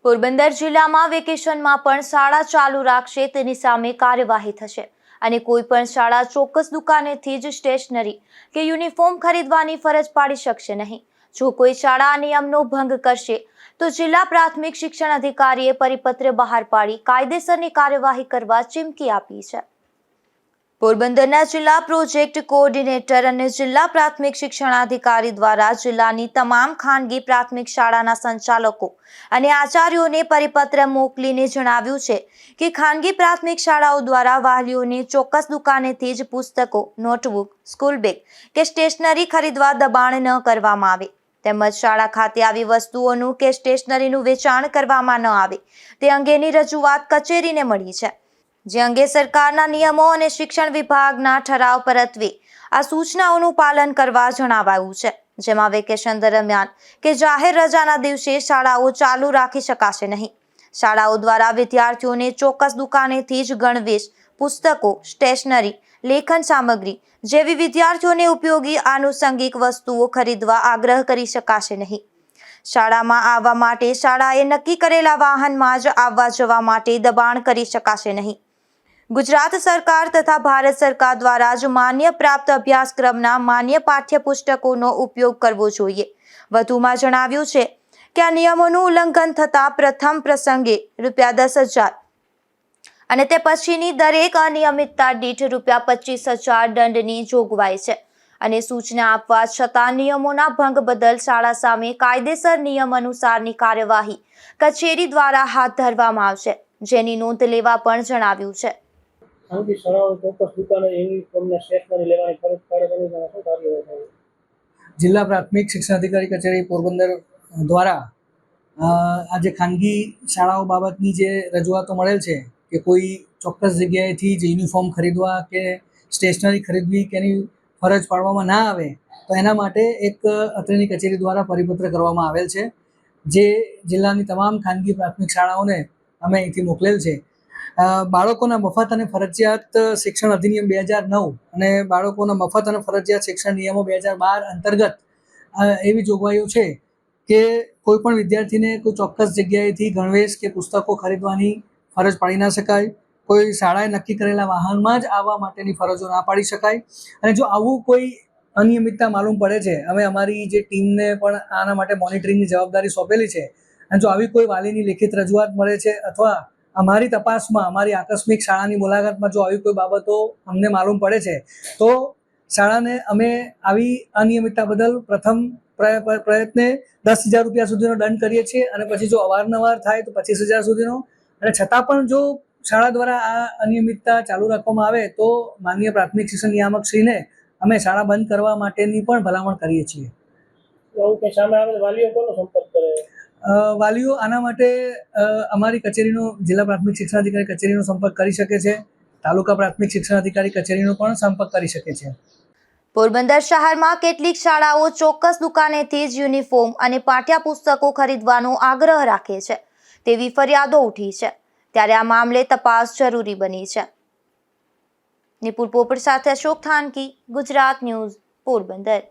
પોરબંદર જિલ્લામાં વેકેશનમાં પણ શાળા ચાલુ રાખશે તેની સામે કાર્યવાહી થશે અને કોઈ પણ શાળા ચોક્કસ દુકાનેથી જ સ્ટેશનરી કે યુનિફોર્મ ખરીદવાની ફરજ પાડી શકશે નહીં। જો કોઈ શાળા આ નિયમનો ભંગ કરશે તો જિલ્લા પ્રાથમિક શિક્ષણ અધિકારીએ પરિપત્ર બહાર પાડી કાયદેસરની કાર્યવાહી કરવા ચીમકી આપી છે। પોરબંદરના જિલ્લા પ્રોજેક્ટ કોઓર્ડિનેટર અને જિલ્લા પ્રાથમિક શિક્ષણાધિકારી દ્વારા જિલ્લાની તમામ ખાનગી પ્રાથમિક શાળાના સંચાલકો અને આચાર્યોને પરિપત્ર મોકલીને જણાવ્યું છે કે ખાનગી પ્રાથમિક શાળાઓ દ્વારા વાલીઓને ચોક્કસ દુકાનેથી જ પુસ્તકો, નોટબુક, સ્કૂલ બેગ કે સ્ટેશનરી ખરીદવા દબાણ ન કરવામાં આવે તેમજ શાળા ખાતે આવી વસ્તુઓનું કે સ્ટેશનરીનું વેચાણ કરવામાં ન આવે તે અંગેની રજૂઆત કચેરીને મળી છે, જે અંગે સરકારના નિયમો અને શિક્ષણ વિભાગના ઠરાવ પરત્વે આ સૂચનાઓનું પાલન કરવા જણાવાયું છે। જેમાં વેકેશન દરમિયાન કે જાહેર રજાના દિવસે શાળાઓ ચાલુ રાખી શકાશે નહીં। શાળાઓ દ્વારા વિદ્યાર્થીઓને ચોક્કસ દુકાનેથી જ ગણવેશ, પુસ્તકો, સ્ટેશનરી, લેખન સામગ્રી જેવી વિદ્યાર્થીઓને ઉપયોગી આનુષંગિક વસ્તુઓ ખરીદવા આગ્રહ કરી શકાશે નહીં। શાળામાં આવવા માટે શાળાએ નક્કી કરેલા વાહનમાં જ આવવા જવા માટે દબાણ કરી શકાશે નહીં। ગુજરાત સરકાર તથા ભારત સરકાર દ્વારા જ માન્ય પ્રાપ્ત અભ્યાસક્રમના માન્ય પાઠ્યપુસ્તકોનો ઉપયોગ કરવો જોઈએ। વધુમાં જણાવ્યું છે કે આ નિયમોનું ઉલ્લંઘન થતાં પ્રથમ પ્રસંગે ₹10,000 અને તે પછીની દરેક અનિયમિતતા દીઠ ₹25,000 દંડની જોગવાઈ છે અને સૂચના આપવા છતાં નિયમોના ભંગ બદલ શાળા સામે કાયદેસર નિયમ અનુસારની કાર્યવાહી કચેરી દ્વારા હાથ ધરવામાં આવશે, જેની નોંધ લેવા પણ જણાવ્યું છે। ખાનગી શાળાઓ ચોક્કસ દુકાને યુનિફોર્મને સ્ટેશનરી લેવાની ફરજ પાડે તેની શું કાર્યવાહી થાય? જિલ્લા પ્રાથમિક શિક્ષણાધિકારી કચેરી પોરબંદર દ્વારા આજે ખાનગી શાળાઓ બાબતની જે રજૂઆતો મળેલ છે કે કોઈ ચોક્કસ જગ્યાએથી જ યુનિફોર્મ ખરીદવા કે સ્ટેશનરી ખરીદવી કે એની ફરજ પાડવામાં ના આવે તો એના માટે એક અત્રેની કચેરી દ્વારા પરિપત્ર કરવામાં આવેલ છે, જે જિલ્લાની તમામ ખાનગી પ્રાથમિક શાળાઓને અમે અહીંથી મોકલેલ છે। બાળકોના મફત અને ફરજિયાત શિક્ષણ અધિનિયમ 2009 અને બાળકોના મફત અને ફરજિયાત શિક્ષણ નિયમો 2012 અંતર્ગત એવી જોગવાઈઓ છે કે કોઈ પણ વિદ્યાર્થીને કોઈ ચોક્કસ જગ્યાએથી ગણવેશ કે પુસ્તકો ખરીદવાની ફરજ પાડી ના શકાય। કોઈ શાળાએ નક્કી કરેલા વાહનમાં જ આવવા માટેની ફરજો ના પાડી શકાય અને જો આવું કોઈ અનિયમિતતા માલુમ પડે છે, અમે અમારી જે ટીમને પણ આના માટે મોનિટરિંગની જવાબદારી સોંપેલી છે અને જો આવી કોઈ વાલીની લેખિત રજૂઆત મળે છે અથવા અમારી તપાસમાં, અમારી આકસ્મિક શાળાની મુલાકાતમાં જો આવી કોઈ બાબતો અમને માલુમ પડે છે તો શાળાને અમે આવી અનિયમિતતા બદલ પ્રથમ પ્રયત્ને ₹10,000 સુધીનો દંડ કરીએ છીએ અને પછી જો અવારનવાર થાય તો ₹25,000 સુધીનો, અને છતાં પણ જો શાળા દ્વારા આ અનિયમિતતા ચાલુ રાખવામાં આવે તો માનનીય પ્રાથમિક શિક્ષણ નિયામક શ્રીને અમે શાળા બંધ કરવા માટેની પણ ભલામણ કરીએ છીએ। એવું કે સામે આવે વાલીઓ કોનો સંપર્ક કરે? વાલીઓ આના માટે અમારી કચેરીનો, જિલ્લા પ્રાથમિક શિક્ષણાધિકારી કચેરીનો સંપર્ક કરી શકે છે, તાલુકા પ્રાથમિક શિક્ષણાધિકારી કચેરીનો પણ સંપર્ક કરી શકે છે। પોરબંદર શહેરમાં કેટલીક શાળાઓ ચોક્કસ દુકાનેથી જ યુનિફોર્મ અને પાઠ્યપુસ્તકો ખરીદવાનો આગ્રહ રાખે છે તેવી ફરિયાદો ઉઠી છે, ત્યારે આ મામલે તપાસ જરૂરી બની છે। નિપુલ પોપટ સાથે અશોક થાનકી, ગુજરાત ન્યૂઝ, પોરબંદર।